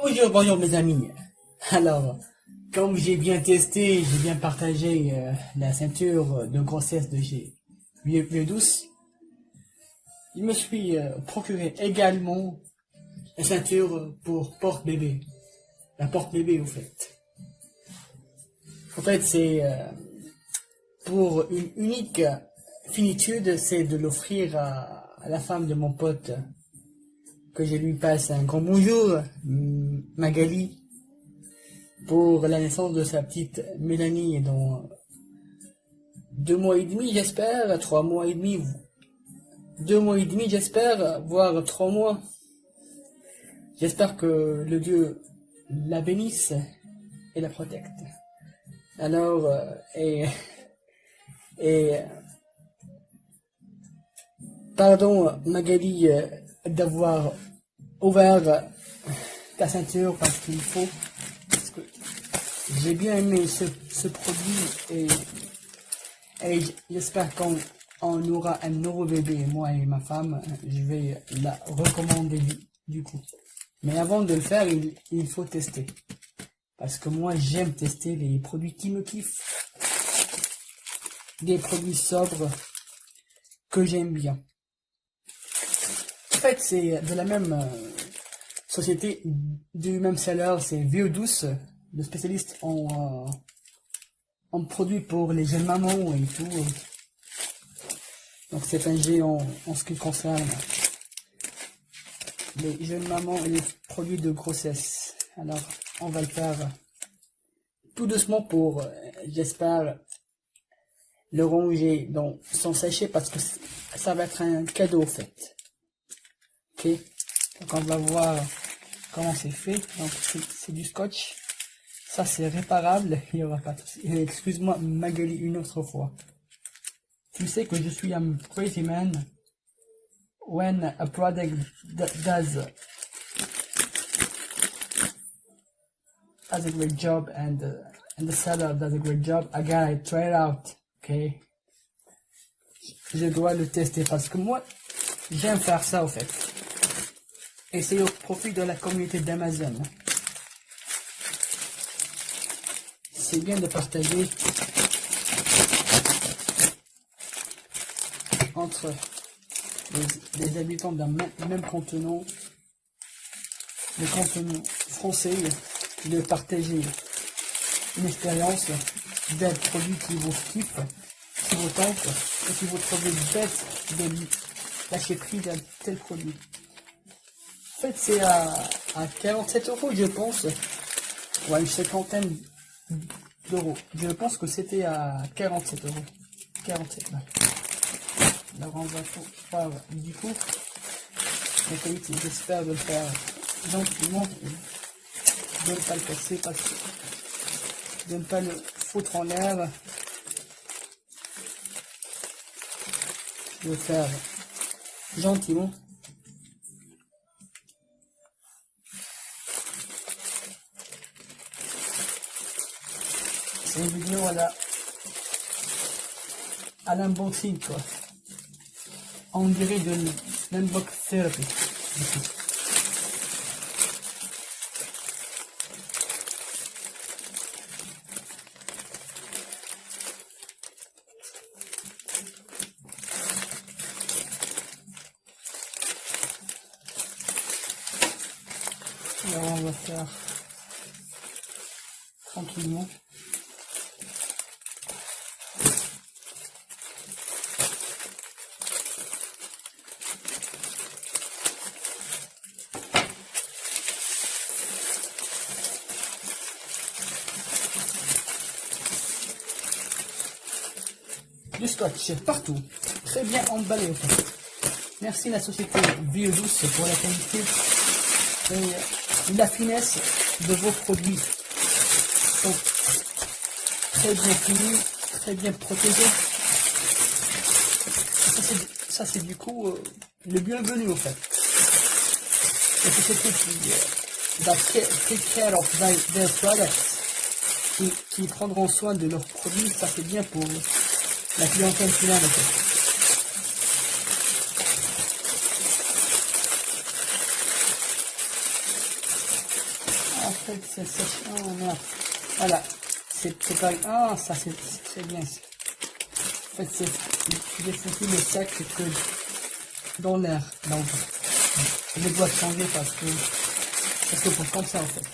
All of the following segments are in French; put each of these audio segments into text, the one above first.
Bonjour mes amis. Alors, comme j'ai bien testé, j'ai bien partagé la ceinture de grossesse de chez Vieux Douce, je me suis procuré également la ceinture pour porte-bébé. La porte-bébé, au fait. En fait, c'est pour une unique finitude, c'est de l'offrir à la femme de mon pote, que je lui passe un grand bonjour, Magali, pour la naissance de sa petite Mélanie dans 2 mois et demi, j'espère, 3 mois et demi, 2 mois et demi, j'espère, voire 3 mois. J'espère que le Dieu la bénisse et la protecte. Alors, et pardon Magali d'avoir ouvert ta ceinture parce qu'il faut, parce que j'ai bien aimé ce produit et j'espère qu'on aura un nouveau bébé, moi et ma femme, je vais la recommander du coup. Mais avant de le faire, il faut tester. Parce que moi, j'aime tester les produits qui me kiffent. Des produits sobres que j'aime bien. En fait, c'est de la même société, du même seller, c'est Vieux Douce, le spécialiste en produits pour les jeunes mamans et tout. Donc c'est un géant en ce qui concerne les jeunes mamans et les produits de grossesse. Alors, on va le faire tout doucement pour, j'espère, le ranger dans son sachet parce que ça va être un cadeau, en fait. Ok, donc on va voir comment c'est fait. Donc c'est du scotch. Ça c'est réparable. Il y aura pas de souci. Excuse-moi, Magali, une autre fois. Tu sais que je suis un crazy man. When a product does a great job and the seller does a great job, I gotta try it out. Ok, je dois le tester parce que moi j'aime faire ça au fait. Et c'est au profit de la communauté d'Amazon. C'est bien de partager entre les habitants d'un même continent, le continent français, de partager une expérience d'un produit qui vous kiffe, qui vous tente, et qui vous trouvez bête de lâcher prix d'un tel produit. En fait, c'est à 47 €, je pense, ou à une cinquantaine d'euros. Je pense que c'était à 47 €. 47, là. Alors, on va faire du coup la qualité. J'espère de le faire gentiment, de ne pas le casser, de ne pas le foutre en l'air, de le faire gentiment. C'est une vidéo à l'unboxing, quoi. On dirait de l'unbox therapy. Alors on va faire tranquillement. Du scotch partout, très bien emballé. Merci la société Vieux Douce pour la qualité et la finesse de vos produits. Donc, très bien finis, très bien protégés. Ça c'est du coup le bienvenu, au fait. La société qui va take care of their products, qui prendront soin de leurs produits, ça c'est bien pour la clientèle finale, en fait. truc, c'est sèche. Oh merde. Voilà. C'est pas... Ah, ça c'est bien. En fait, j'ai foutu le sac que dans l'air. Donc, je dois changer parce que pour comme ça en fait.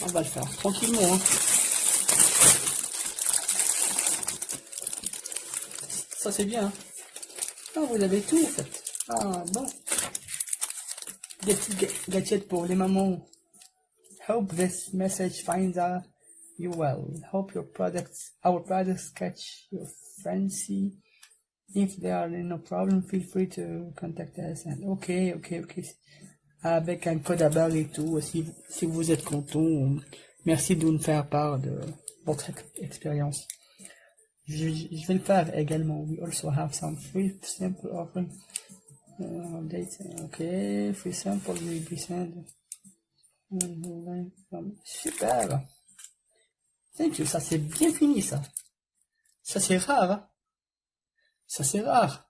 On va le faire tranquillement. Hein. Ça c'est bien. Hein. Ah, vous avez tout en fait. Ah bon. Des petits gadgets pour les mamans. Hope this message finds you well. Hope our products catch your fancy. If there are no problem, feel free to contact us. And ok. Avec un code à barre et tout, si vous êtes content, merci de nous faire part de votre expérience. Je vais le faire également. We also have some free sample offering. Updates. Ok, free sample will be sent. Super. Thank you. Ça c'est bien fini ça. Ça c'est rare. Hein? Ça c'est rare.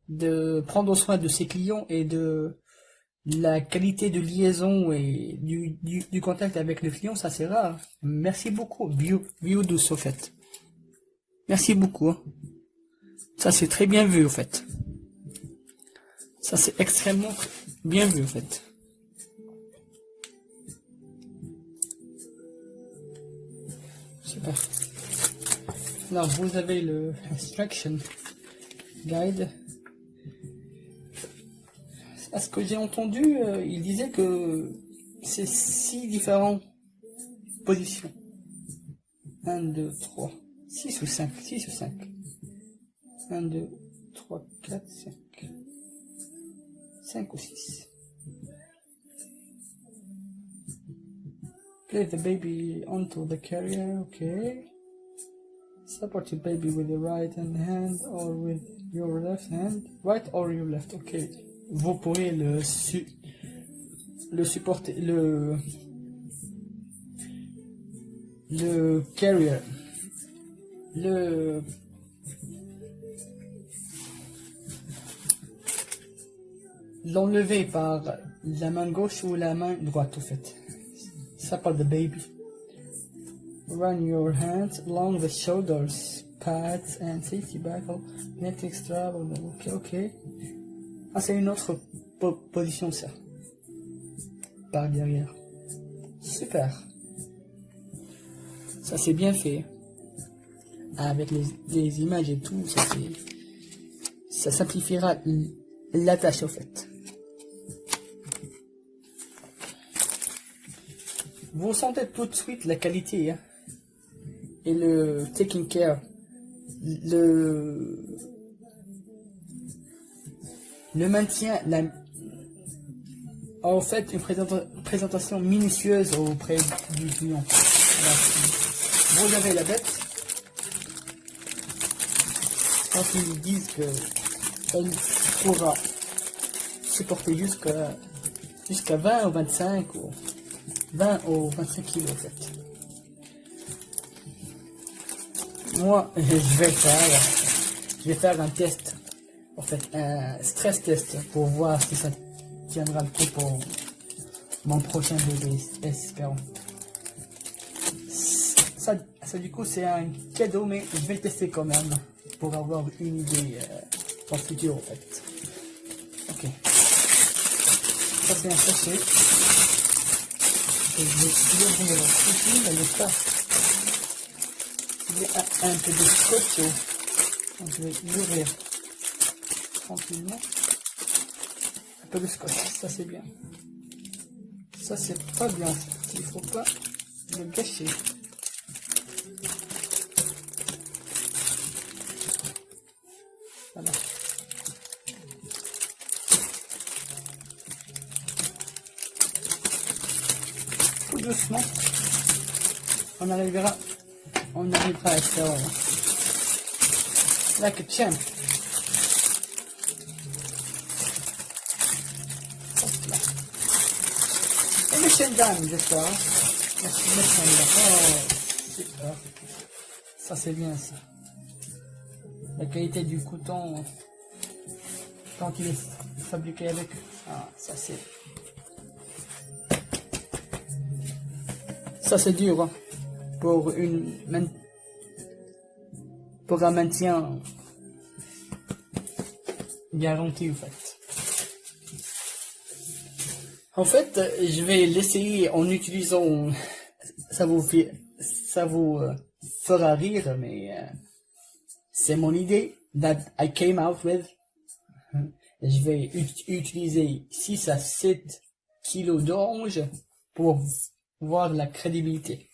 De prendre soin de ses clients et de la qualité de liaison et du contact avec le client, ça c'est rare. Merci beaucoup, Bio de Sofet. Merci beaucoup. Hein. Ça c'est très bien vu, en fait. Ça c'est extrêmement bien vu, en fait. Super. Alors, vous avez le instruction guide. À ce que j'ai entendu, il disait que c'est 6 différentes positions. 1, 2, 3, 6 ou 5, 6 ou 5. 1, 2, 3, 4, 5. 5 ou 6. Place the baby onto the carrier, okay. Support your baby with the right hand or with your left hand. Right or your left, okay. Vous pourrez le supporter, le carrier, l'enlever par la main gauche ou la main droite, en fait. Support the baby. Run your hands along the shoulders, pads and safety buckle. Net extra, ok. Ah, c'est une autre position, ça. Par derrière. Super. Ça, c'est bien fait. Avec les images et tout, ça simplifiera la tâche, au fait. Vous sentez tout de suite la qualité, hein, et le taking care. Le maintien, en fait, une présentation minutieuse auprès du client. Vous avez la bête. Quand ils disent qu'elle pourra supporter jusqu'à 20 ou 25 ou 20 ou 25 kilos, en fait. Moi, je vais faire un test. En fait, un stress test pour voir si ça tiendra le coup pour mon prochain bébé, espérons. Ça du coup, c'est un cadeau, mais je vais le tester quand même pour avoir une idée pour le futur, en fait. Ok. Ça, c'est un sachet. Et je vais ouvrir ici, mais n'est-ce pas. Il y a un peu de scotch. Donc, je vais l'ouvrir tranquillement. Un peu de scotch, ça c'est bien. Ça c'est pas bien, il faut pas le gâcher. Voilà. Tout doucement, on arrivera à faire like a champ. Et le chaîne d'âme, j'espère. Merci, oh, super. Ça c'est bien ça. La qualité du coton quand il est fabriqué avec. Ah, ça c'est dur hein, pour pour un maintien garanti en fait. En fait, je vais l'essayer en utilisant. Ça vous fera rire, mais c'est mon idée that I came out with. Je vais utiliser 6 à 7 kilos d'orange pour voir la crédibilité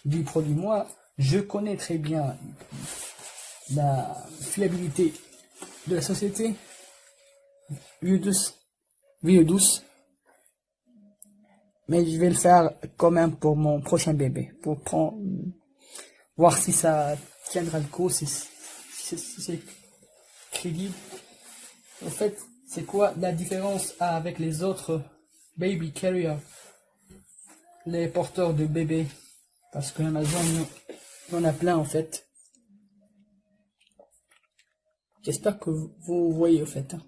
du produit. Moi, je connais très bien la fiabilité de la société Vieux douce, mais je vais le faire quand même pour mon prochain bébé, pour voir si ça tiendra le coup, si c'est crédible. En fait, c'est quoi la différence avec les autres baby carriers, les porteurs de bébés? Parce que Amazon, il y en a plein en fait. J'espère que vous voyez au fait. Hein.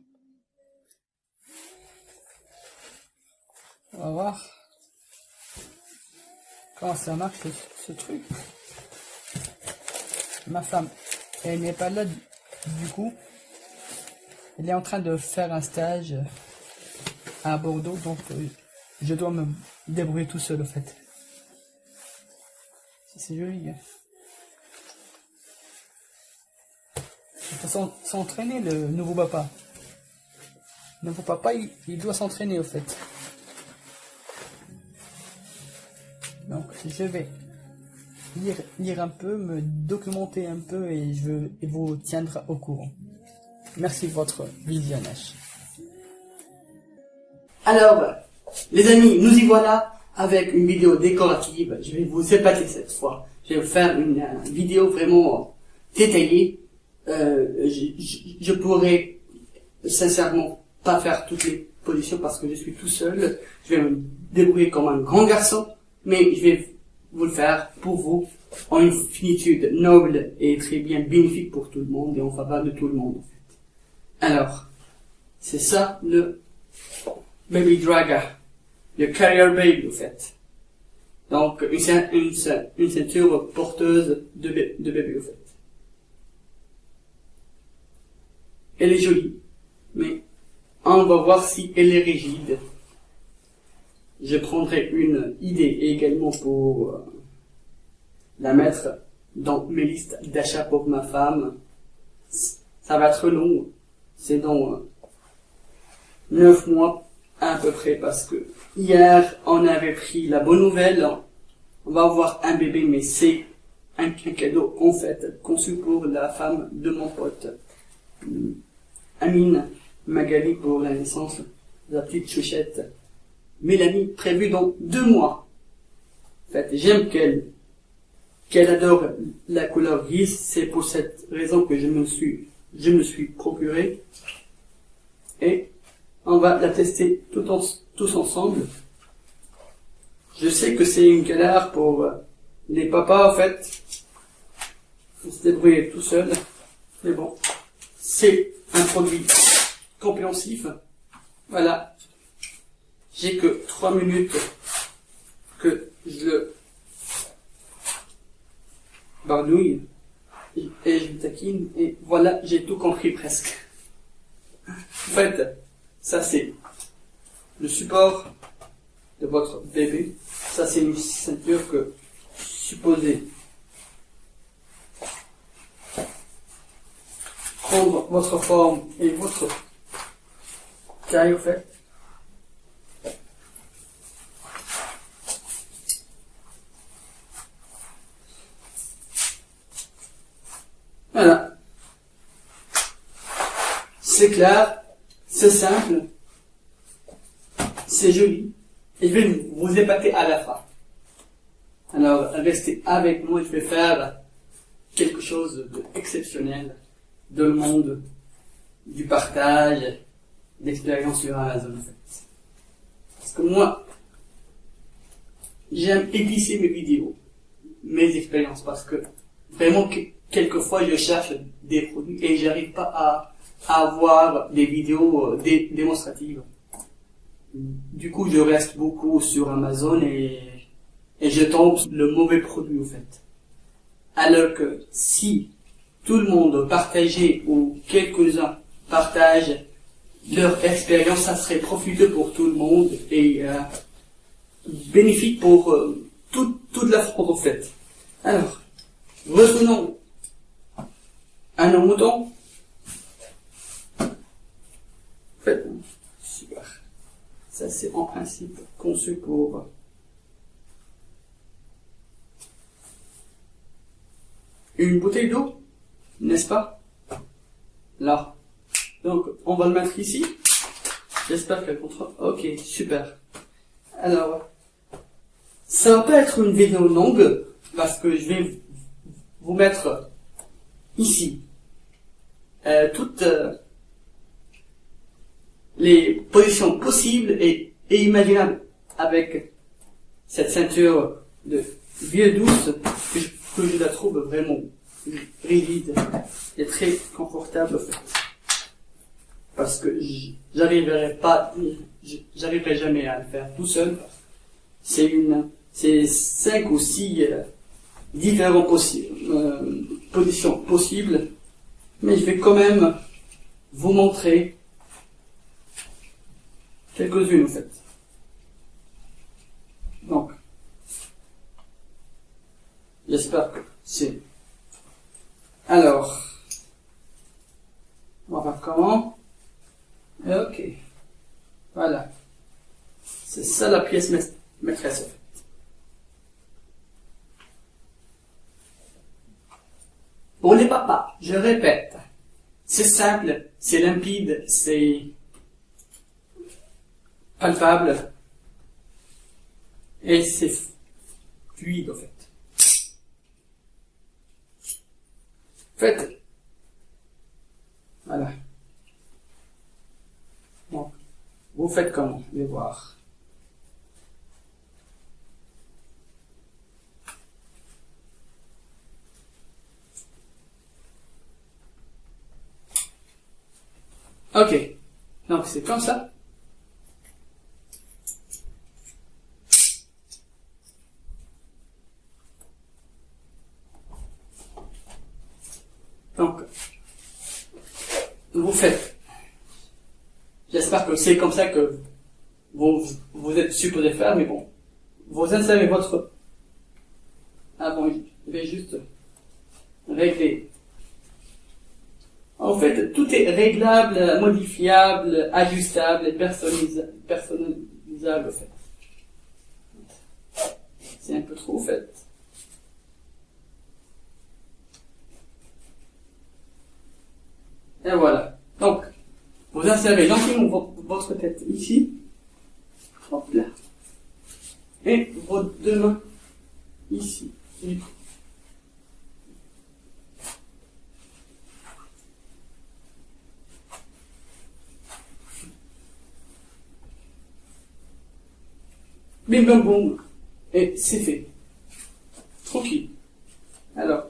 On va voir comment ça marche ce truc. Ma femme, elle n'est pas là du coup. Elle est en train de faire un stage à Bordeaux, donc je dois me débrouiller tout seul au fait. C'est joli. Hein. Il faut s'entraîner le nouveau papa. Le nouveau papa, il doit s'entraîner au fait. Donc je vais lire un peu, me documenter un peu et vous tiendrai au courant. Merci de votre visionnage. Alors, les amis, nous y voilà avec une vidéo décorative. Je vais vous épater cette fois. Je vais vous faire une vidéo vraiment détaillée. Je pourrais sincèrement pas faire toutes les positions parce que je suis tout seul. Je vais me débrouiller comme un grand garçon. Mais je vais vous le faire pour vous en une finitude noble et très bien bénéfique pour tout le monde et en faveur de tout le monde. En fait. Alors, c'est ça le Baby Draga, le Carrier Baby en fait. Donc une ceinture porteuse de bébé en fait. Elle est jolie, mais on va voir si elle est rigide. Je prendrai une idée également pour la mettre dans mes listes d'achat pour ma femme. Ça va être long. C'est dans 9 mois à peu près parce que hier on avait pris la bonne nouvelle. On va avoir un bébé, mais c'est un cadeau en fait conçu pour la femme de mon pote Amine Magali pour la naissance de la petite chouchette Mélanie, prévue dans 2 mois. En fait, j'aime qu'elle adore la couleur grise. C'est pour cette raison que je me suis procuré. Et on va la tester tous ensemble. Je sais que c'est une galère pour les papas, en fait. Faut se débrouiller tout seul. Mais bon, c'est un produit compréhensif. Voilà. J'ai que 3 minutes que je le bardouille et je le taquine et voilà, j'ai tout compris presque. En fait, ça c'est le support de votre bébé. Ça c'est une ceinture que supposez prendre votre forme et votre taille en fait. Voilà. C'est clair, c'est simple, c'est joli, et je vais vous épater à la fin. Alors, restez avec moi, je vais faire quelque chose d'exceptionnel, de le monde, du partage, d'expérience sur Amazon, en fait. Parce que moi, j'aime édifier mes vidéos. mes expériences, parce que vraiment, quelquefois, je cherche des produits et j'arrive pas à avoir des vidéos démonstratives. Du coup, je reste beaucoup sur Amazon et je tombe sur le mauvais produit, au fait. Alors que si tout le monde partageait ou quelques-uns partagent leur expérience, ça serait profiteux pour tout le monde et bénéfique pour toute la France, en fait. Alors, revenons à nos moutons. En fait, super. Ça, c'est en principe conçu pour une bouteille d'eau, n'est-ce pas? Là. Donc, on va le mettre ici. J'espère qu'elle contrôle. Ok, super. Alors, ça va pas être une vidéo longue, parce que je vais vous mettre ici toutes les positions possibles et imaginables avec cette ceinture de vieux douce que je la trouve vraiment rigide et très confortable, en fait. Parce que j'arriverai jamais à le faire tout seul. C'est 5 ou 6 différentes positions possibles, mais je vais quand même vous montrer quelques-unes, en fait. Donc, j'espère que c'est... Alors, on va voir comment. Ok, voilà. C'est ça la pièce maîtresse, en fait. Pour les papas, je répète, c'est simple, c'est limpide, c'est palpable et c'est fluide, en fait. Faites. Voilà. Donc, vous faites comment? Je vais voir. Ok. Donc, c'est comme ça. Donc, vous faites. J'espère que c'est comme ça que vous êtes supposé faire, mais bon. Vous insérez votre... Ah bon, je vais juste régler. En fait, tout est réglable, modifiable, ajustable et personnalisable, en fait. C'est un peu trop, en fait. Et voilà. Donc, vous insérez gentiment votre tête ici. Hop là. Et vos deux mains ici. Bim bam boum. Et c'est fait. Tranquille. Alors,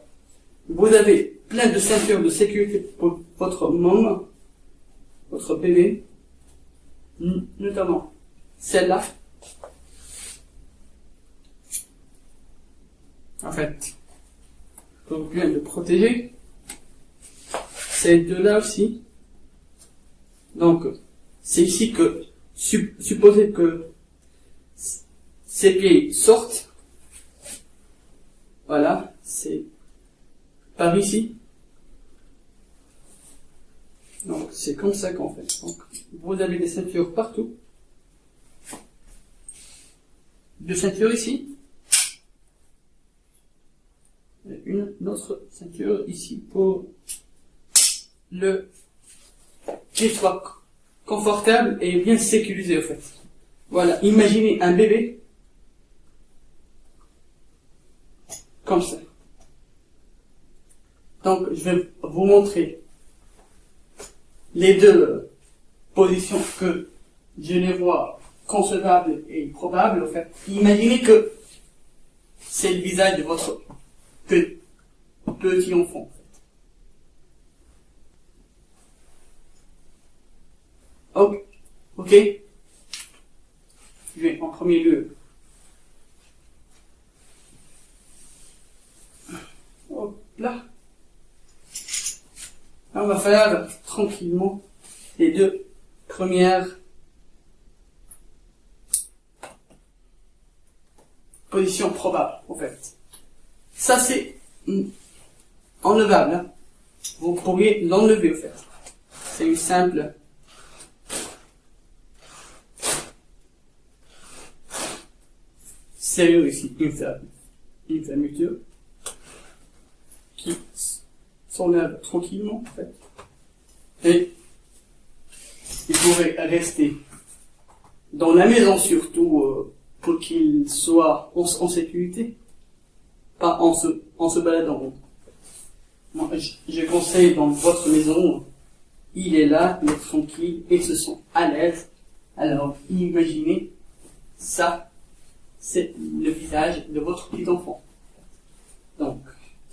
vous avez plein de ceintures de sécurité pour votre maman, votre bébé, notamment celle-là. En fait, pour bien le protéger. Ces deux-là aussi. Donc, c'est ici que, supposez que ces pieds sortent. Voilà, c'est par ici. Donc, c'est comme ça qu'on fait. Donc, vous avez des ceintures partout. Deux ceintures ici. Et une autre ceinture ici pour le qu'il soit confortable et bien sécurisé, en fait. Voilà, imaginez un bébé comme ça. Donc, je vais vous montrer les deux positions que je les vois concevables et probables, en fait. Imaginez que c'est le visage de votre petit enfant. Ok. Ok. Je vais en premier lieu. Hop là. On va faire tranquillement les deux premières positions probables, en fait. Ça, c'est enlevable. Hein. Vous pourriez l'enlever, en fait. C'est une simple sérieux ici, une fermeture qui s'enlève tranquillement, en fait. Et il pourrait rester dans la maison, surtout pour qu'il soit en sécurité, pas en se baladant. Moi, je conseille dans votre maison, il est là, il est tranquille, et se sent à l'aise. Alors, imaginez, ça, c'est le visage de votre petit enfant. Donc,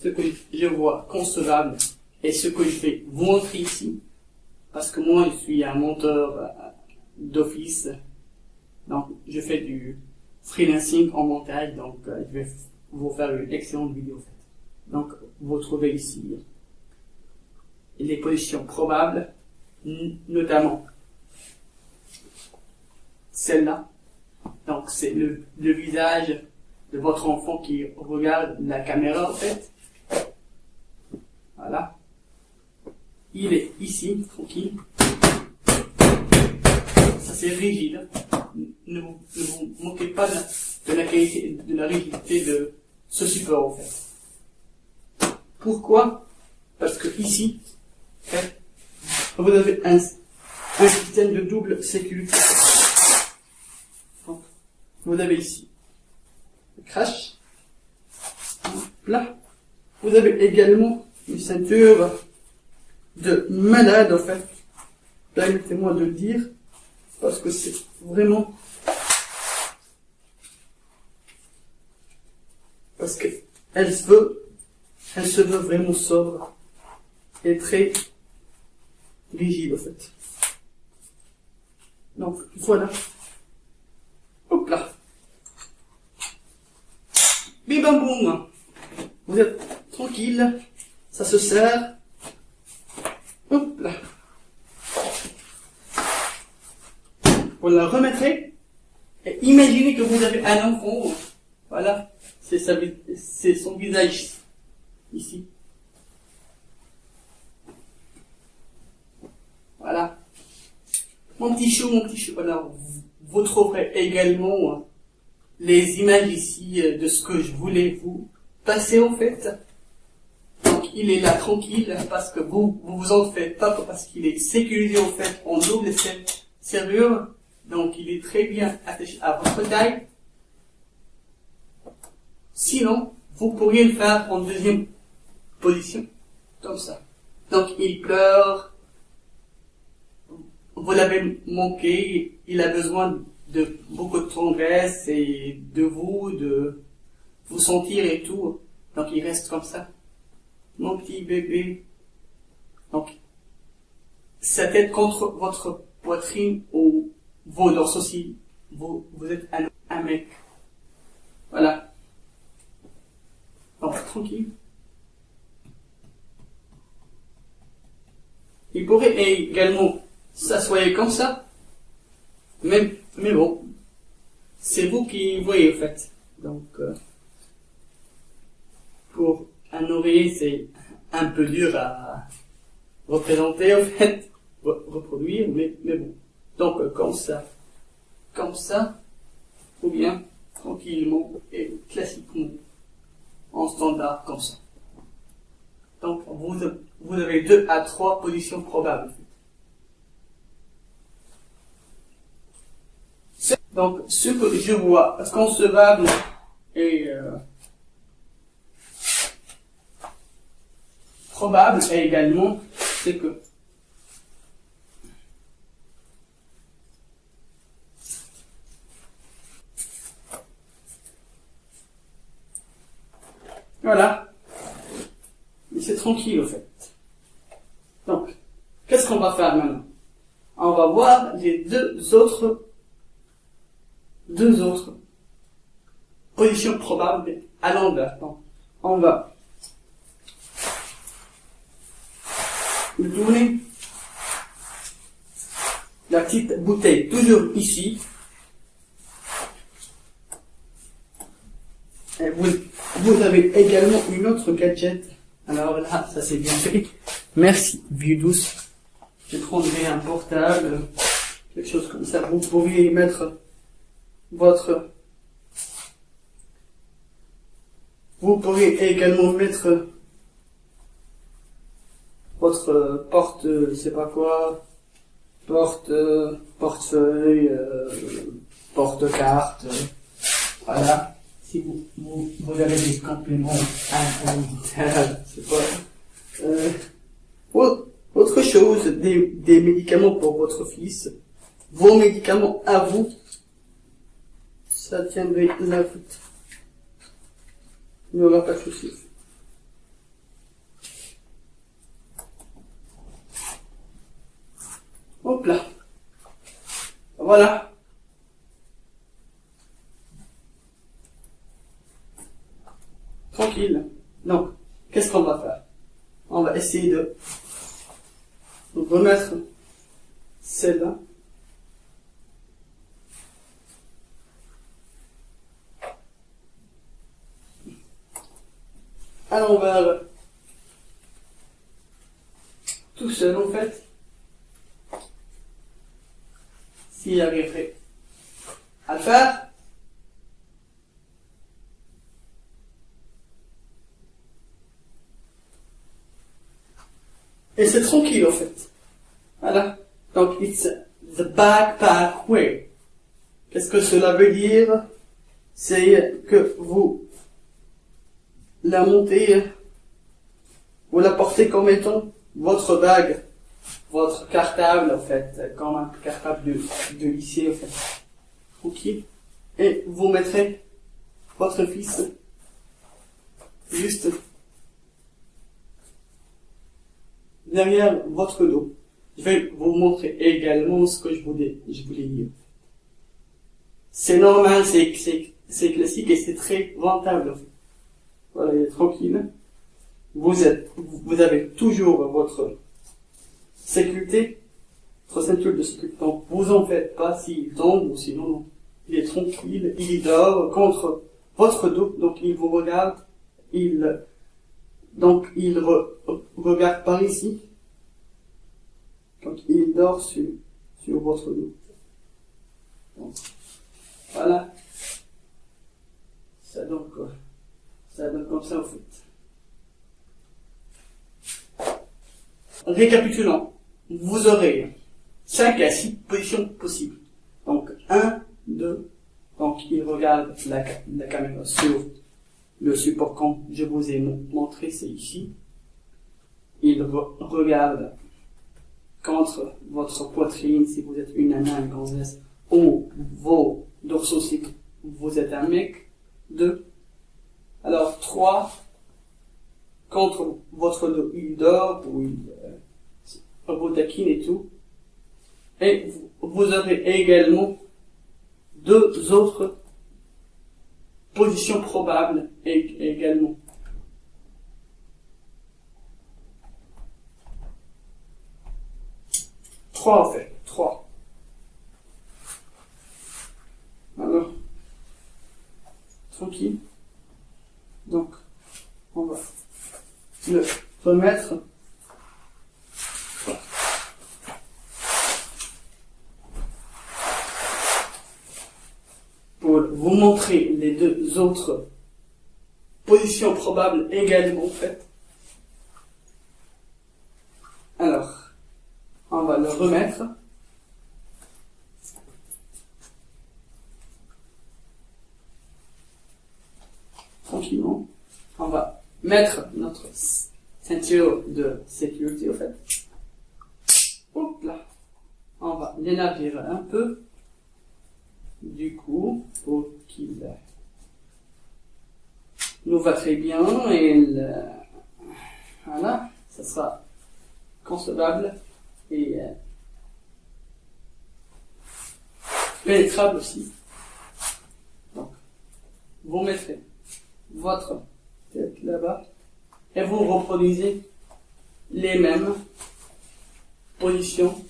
ce que je vois concevable et ce que je vais vous montrer ici, parce que moi, je suis un monteur d'office, donc je fais du freelancing en montage, donc je vais vous faire une excellente vidéo. En fait. Donc, vous trouvez ici les positions probables, notamment celle-là. Donc, c'est le visage de votre enfant qui regarde la caméra, en fait. Voilà. Il est ici, tranquille. Ça, c'est rigide. Ne vous moquez pas de la qualité, de la rigidité de ce support, en fait. Pourquoi? Parce que ici, vous avez un système de double sécurité. Donc, vous avez ici le crash. Là, vous avez également une ceinture de malade, en fait. Permettez-moi de le dire, parce que c'est vraiment... Parce que elle se veut vraiment sobre et très rigide, en fait. Donc, voilà. Hop là. Bim bam boum. Vous êtes tranquille. Ça se serre. Hop là. Vous la remettrez. Et imaginez que vous avez un enfant. Voilà. C'est son visage. Ici. Voilà. Mon petit chou. Alors, vous trouverez également les images ici de ce que je voulais vous passer, en fait. Donc, il est là tranquille parce que vous en faites pas, parce qu'il est sécurisé, en fait, en double serrure. Donc, il est très bien attaché à votre taille. Sinon, vous pourriez le faire en deuxième position, comme ça. Donc, il pleure. Vous l'avez manqué, il a besoin de beaucoup de tendresse et de vous sentir et tout. Donc il reste comme ça. Mon petit bébé. Donc, sa tête contre votre poitrine ou vos dorsaux, vous êtes un mec. Voilà. Donc, tranquille. Il pourrait également s'asseoir comme ça. Mais bon, c'est vous qui voyez, en fait. Donc, pour un oreiller, c'est un peu dur à représenter, en fait, reproduire, mais bon. Donc, comme ça, ou bien tranquillement et classiquement, en standard, comme ça. Donc, vous avez 2 à 3 positions probables. Donc, ce que je vois concevable et probable également, c'est que voilà, c'est tranquille au fait. Donc, qu'est-ce qu'on va faire maintenant? On va voir les deux autres positions probables à l'envers. Donc, on va tourner la petite bouteille toujours ici. Et vous avez également une autre gadget. Alors là, ça c'est bien fait. Merci, vieux douce. Je prendrai un portable, quelque chose comme ça. Vous pourriez mettre vous pourriez également mettre votre porte, je sais pas quoi, portefeuille, porte-carte, voilà. Si vous avez des compléments alimentaires, c'est pas, autre chose, des médicaments pour votre fils, vos médicaments à vous, ça tiendrait la route. Il n'y aura pas de souci. Hop là. Voilà. Tranquille. Donc, qu'est-ce qu'on va faire? On va essayer de remettre celle-là. À l'envers. Tout seul en fait. S'il arriverait à le faire. Et c'est tranquille en fait. Voilà. Donc, it's the backpack way. Qu'est-ce que cela veut dire? C'est que vous la montez, vous la portez comme étant votre bague, votre cartable en fait, comme un cartable de lycée en fait. Ok. Et vous mettrez votre fils juste derrière votre dos. Je vais vous montrer également ce que je voulais dire. C'est normal, c'est classique et c'est très rentable. Voilà, il est tranquille. Vous avez toujours votre sécurité, votre ceinture de sécurité. Donc, vous en faites pas s'il tombe ou sinon, non. Il est tranquille, il dort contre votre dos, donc il vous regarde, regarde par ici. Donc, il dort sur votre dos. Donc, voilà. Ça donne quoi? Ça donne comme ça, en fait. Récapitulant, vous aurez 5 à 6 positions possibles. Donc, 1, 2, donc il regarde la caméra sur le support comme je vous ai montré, c'est ici. Il regarde contre votre poitrine, si vous êtes une nana, une gonzesse, ou vos dorsaux, si vous êtes un mec. 2. Alors, 3, contre votre dos, il dort, ou il vous taquine et tout. Et vous aurez également 2 autres positions probables également. Trois en fait, 3. Alors, tranquille. Donc, on va le remettre. Pour vous montrer les 2 autres positions probables également faites. Alors, on va le remettre. Tranquillement. On va mettre notre ceinture de sécurité au fait. Hop là. On va l'élargir un peu. Du coup, pour qu'il nous va très bien et Voilà, ça sera concevable et pénétrable aussi. Donc, vous mettrez votre tête là-bas et vous reproduisez les mêmes positions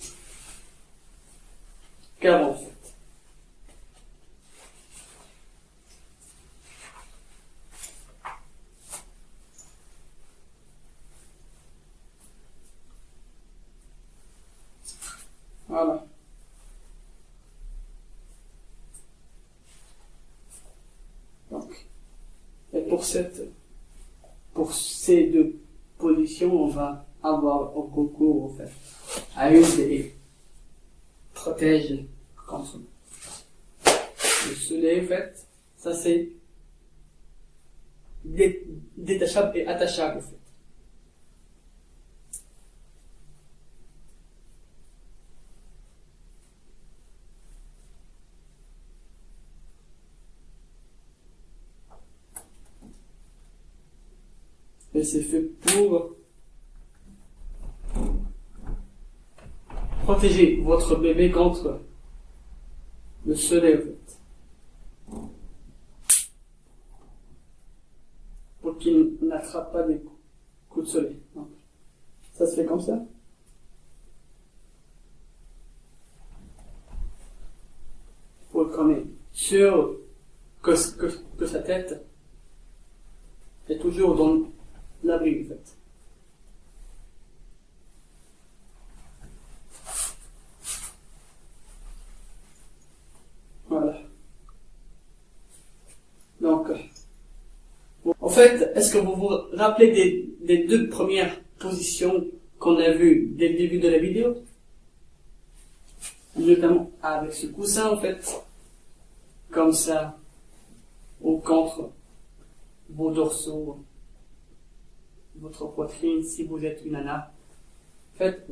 qu'avant. Voilà. Donc, et pour ces deux positions, on va avoir au recours, en fait, à une des protège contre le soleil, en fait. Ça, c'est détachable et attachable, en fait. Et c'est fait pour protéger votre bébé contre le soleil, en fait. Pour qu'il n'attrape pas des coups de soleil. Donc, ça se fait comme ça. Pour qu'on est sûr que sa tête est toujours dans l'abri, en fait. Voilà. Donc, en fait, est-ce que vous vous rappelez des deux premières positions qu'on a vues dès le début de la vidéo? Notamment avec ce coussin, en fait, comme ça, ou contre vos dorsaux, votre poitrine, si vous êtes une nana. En fait,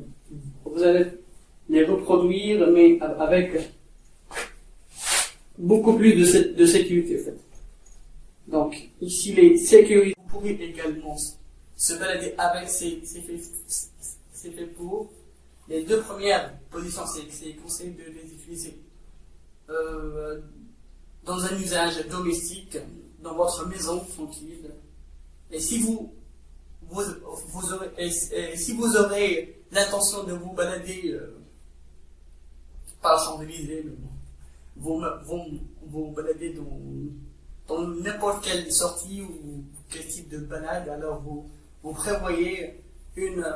vous allez les reproduire, mais avec beaucoup plus de sécurité, en fait. Donc, ici, les sécurités, vous pouvez également se balader avec c'est fait pour. Les deux premières positions, c'est conseillé de les utiliser dans un usage domestique, dans votre maison, tranquille. Et si vous aurez l'intention de vous balader par Champs-Élysées, vous balader dans n'importe quelle sortie ou quel type de balade, alors vous prévoyez une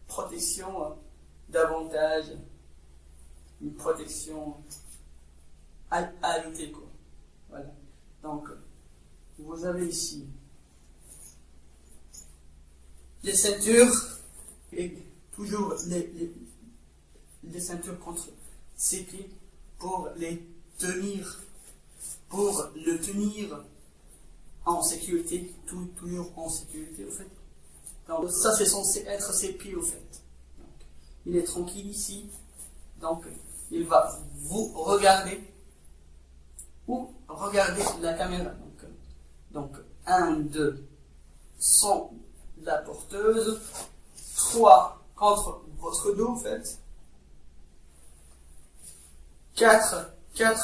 protection davantage, une protection ajoutée, quoi. Voilà. Donc, vous avez ici les ceintures, et toujours les ceintures contre ses pieds pour le tenir en sécurité, toujours en sécurité, au fait. Donc, ça, c'est censé être ses pieds, au fait. Donc, il est tranquille ici, donc il va vous regarder ou regarder la caméra. Donc 1, 2, sans la porteuse, 3 contre votre dos, en fait, 4,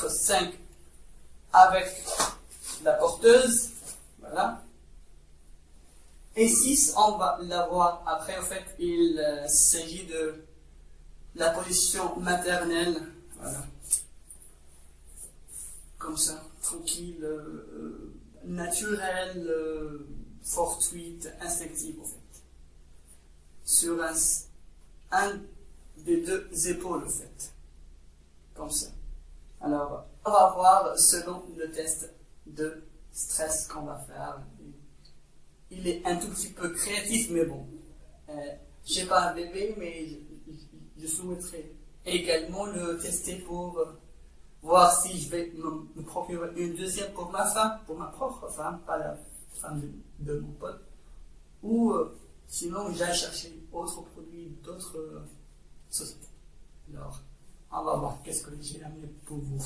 5 avec la porteuse, voilà, et 6, on va l'avoir après. En fait, il s'agit de la position maternelle, voilà, comme ça, tranquille, naturelle, fortuite, instinctive, en fait, sur un des deux épaules, en fait, comme ça. Alors, on va voir selon le test de stress qu'on va faire. Il est un tout petit peu créatif, mais bon, je n'ai pas un bébé, mais je souhaiterais également le tester pour voir si je vais me procurer une deuxième pour ma femme, pour ma propre femme, pas la femme de mon pote, ou sinon j'ai cherché autres produits d'autres sociétés. Alors, on va voir qu'est-ce que j'ai amené pour vous.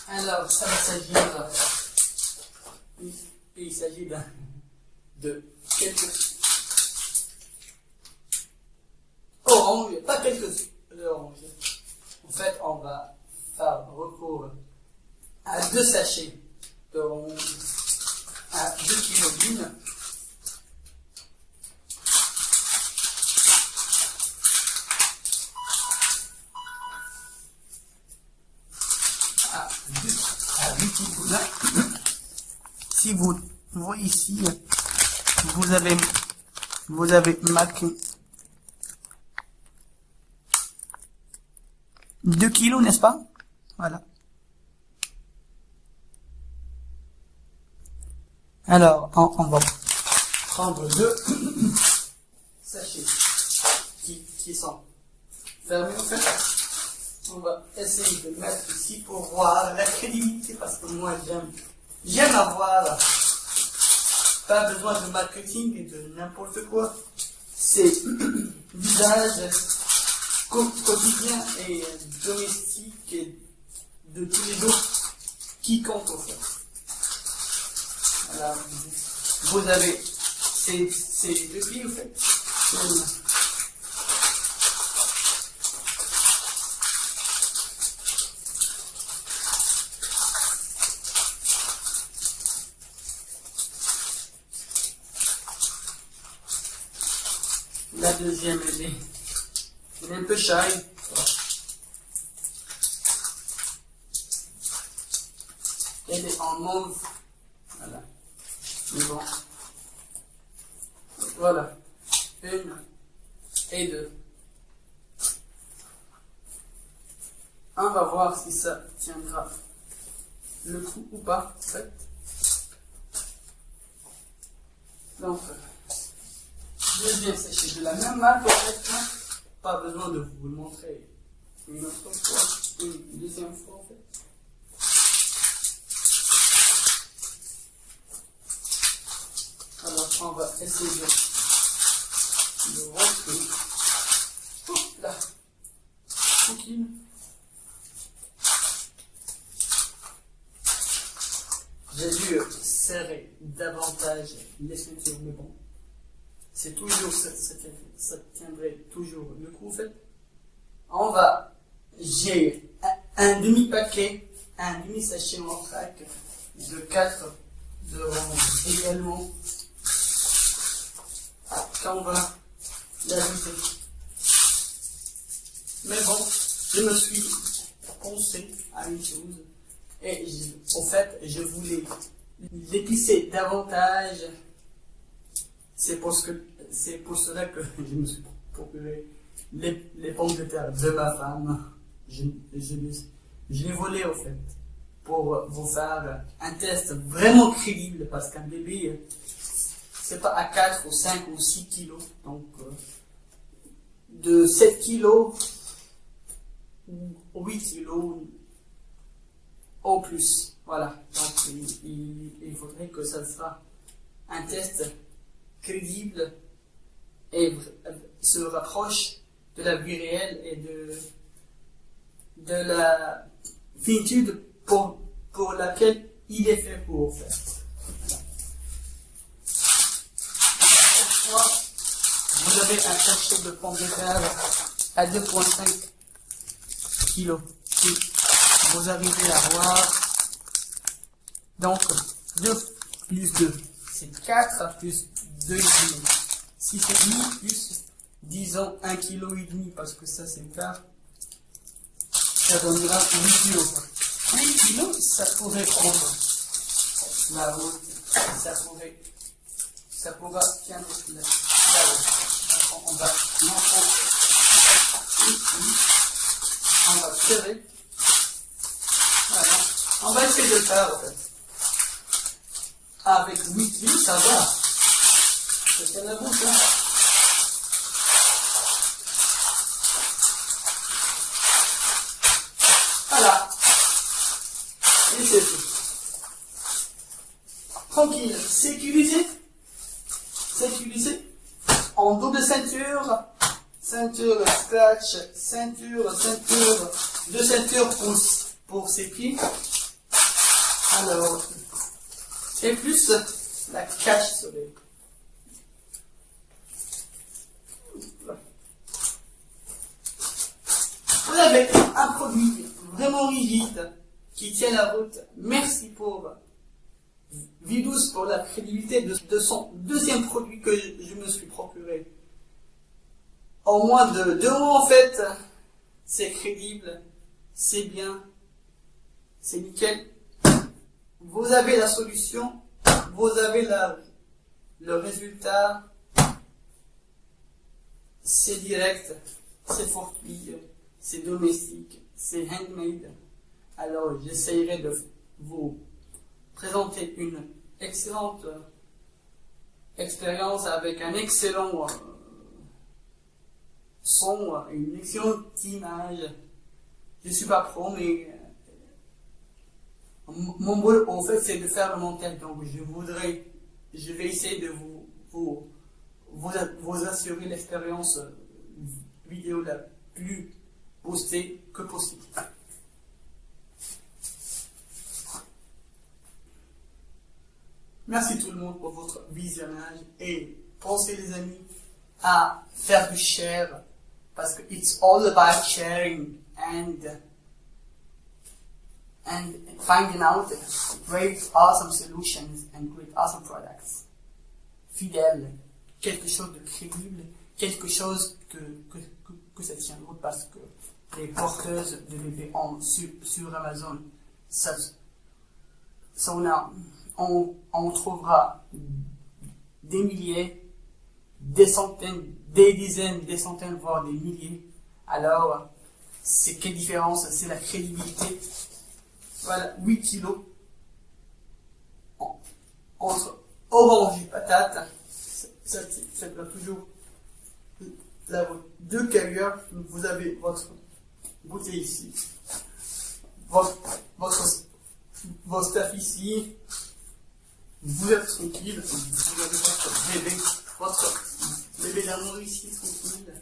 Alors, ça va s'agir Et il s'agit de quelques oranges, pas quelques oranges. En fait, on va faire recours à 2 sachets d'oranges à 2 kg d'une. À 2 kg. Si vous voyez ici, vous avez marqué 2 kilos, n'est-ce pas? Voilà. Alors, on va prendre 2 sachets qui sont fermés. En fait, on va essayer de mettre ici pour voir la crédibilité, parce que moi j'aime avoir pas besoin de marketing et de n'importe quoi. C'est l'usage quotidien et domestique et de tous les jours qui compte au fait. Voilà, vous avez ces 2 plis au fait. La deuxième, elle est un peu shy. Elle est en mauve. Voilà. Mais bon. Voilà. 1 et 2. On va voir si ça tiendra le coup ou pas, en fait. Donc, deuxième sachet de la même marque, en fait, pas besoin de vous le montrer une autre fois, une deuxième fois, en fait. Alors, on va essayer de rentrer. Hop là, tranquille. J'ai dû serrer davantage les ceintures, mais bon. C'est toujours, ça tiendrait toujours le coup, en fait. J'ai un demi-paquet, un demi-sachet en vrac de 4 d'oranges également, qu'on va l'ajouter. Mais bon, je me suis pensé à une chose, et en fait, je voulais l'épicer davantage. C'est pour cela que je me suis procuré les pommes de terre de ma femme. Je les volais, au fait, pour vous faire un test vraiment crédible, parce qu'un bébé, c'est pas à 4 ou 5 ou 6 kilos. Donc, de 7 kilos ou 8 kilos au plus. Voilà. Donc, il faudrait que ça sera un test crédible et se rapproche de la vie réelle et de la finitude pour laquelle il est fait pour faire. Vous avez un sachet de pommes de terre à 2,5 kg. Si vous arrivez à voir, donc 2 plus 2, c'est 4 plus 2 kg. Si c'est 10 plus, disons 1,5 kg, parce que ça c'est le quart, ça donnera 8 kg. 8 kg, ça pourrait prendre la route, ça pourra tiendre la route. On va l'enfoncer ici, on va serrer, voilà, on va essayer de le faire en fait. Avec 8 kg, ça va. Ça tient la bouche, hein. Voilà. Et c'est tout. Tranquille. Sécurisé. En double ceinture. Ceinture scratch. Ceinture. 2 ceintures pour ses pieds. Alors. Et plus la cache-soleil. Vous avez un produit vraiment rigide qui tient la route. Merci pour Vidous pour la crédibilité de son deuxième produit que je me suis procuré. En moins de 2 mois, en fait, c'est crédible, c'est bien, c'est nickel. Vous avez la solution, vous avez le résultat, c'est direct, c'est fortuit, c'est domestique, c'est handmade. Alors j'essaierai de vous présenter une excellente expérience avec un excellent son, une excellente image. Je suis pas pro, mais mon boulot en fait c'est de faire le montage. Donc je vais essayer de vous assurer l'expérience vidéo la plus boostée que possible. Merci tout le monde pour votre visionnage et pensez les amis à faire du share parce que it's all about sharing and finding out great awesome solutions and great awesome products. Fidèle, quelque chose de crédible, quelque chose que ça tient route parce que les porteuses de bébés sur Amazon, on trouvera des milliers, des centaines, des dizaines, des centaines, voire des milliers. Alors, c'est quelle différence? C'est la crédibilité. Voilà, 8 kilos entre orange et patate. Ça doit toujours la vôtre. 2 caviar. Vous avez votre bouteille ici. Votre staff ici. Vous êtes tranquille. Vous avez votre bébé d'amour ici, tranquille.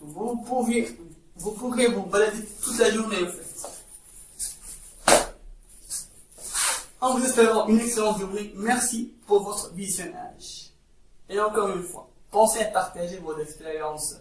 Vous pourrez vous balader toute la journée, en fait. En vous espérant une excellente journée, merci pour votre visionnage. Et encore une fois, pensez à partager vos expériences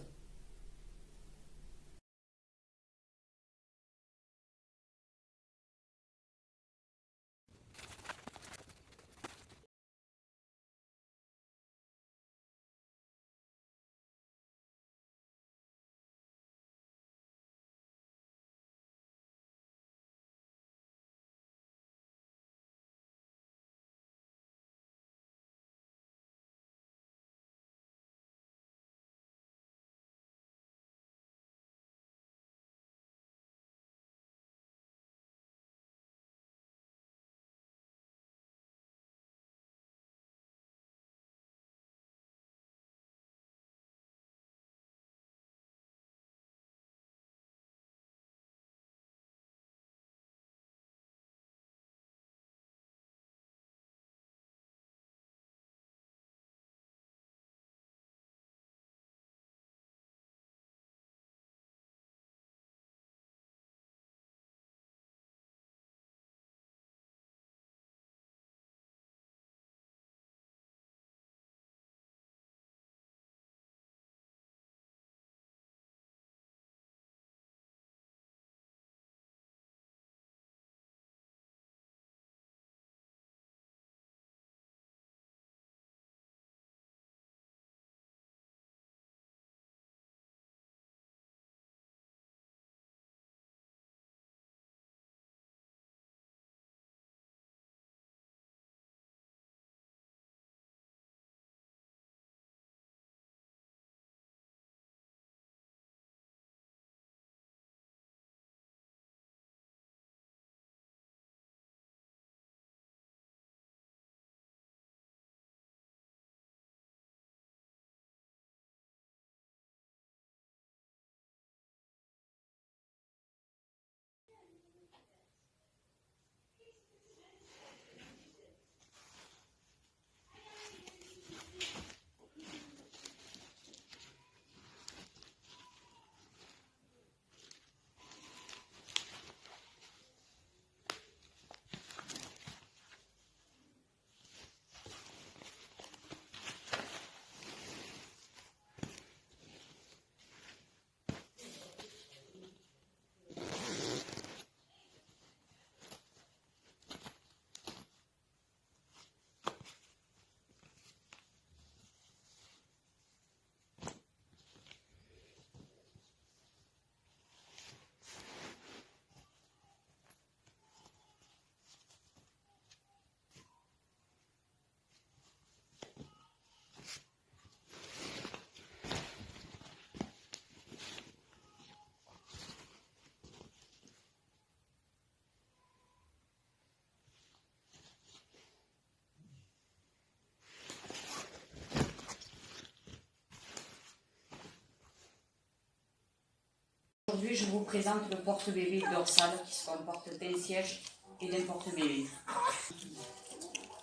Aujourd'hui, je vous présente le porte-bébé dorsal qui se comporte d'un siège et d'un porte-bébé.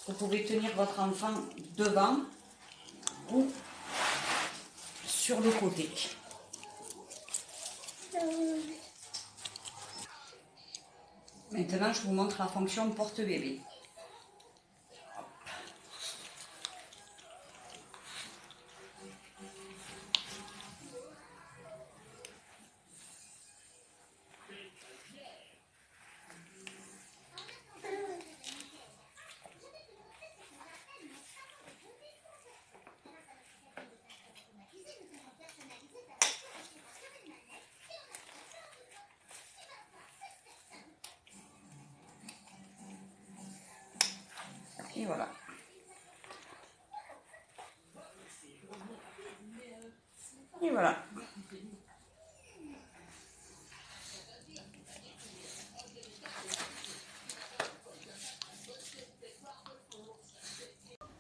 Vous pouvez tenir votre enfant devant ou sur le côté. Maintenant, je vous montre la fonction porte-bébé. Et voilà. Et voilà.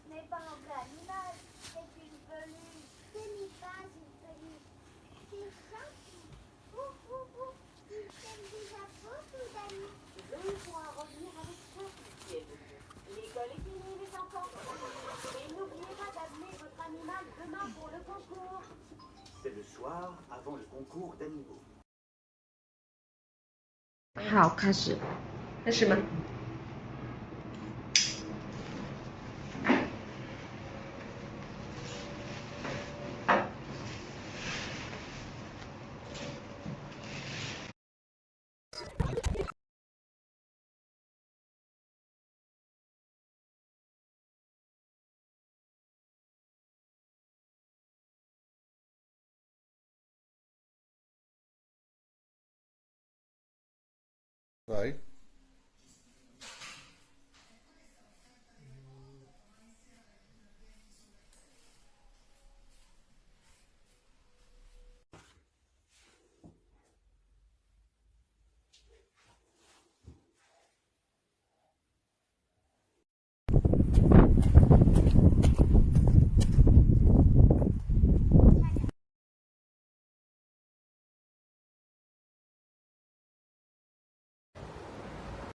Mais pas un vrai animal, c'est une peluche. Ce n'est pas une peluche. C'est gentil. Ouf, ouf, ouf. Il t'aime déjà beaucoup d'amis. Eux pourra revenir avec ça. L'école est finie, les enfants. Et n'oubliez pas d'amener votre animal demain pour le concours. C'est le soir avant le concours d'animaux. 好，开始吗？Vai.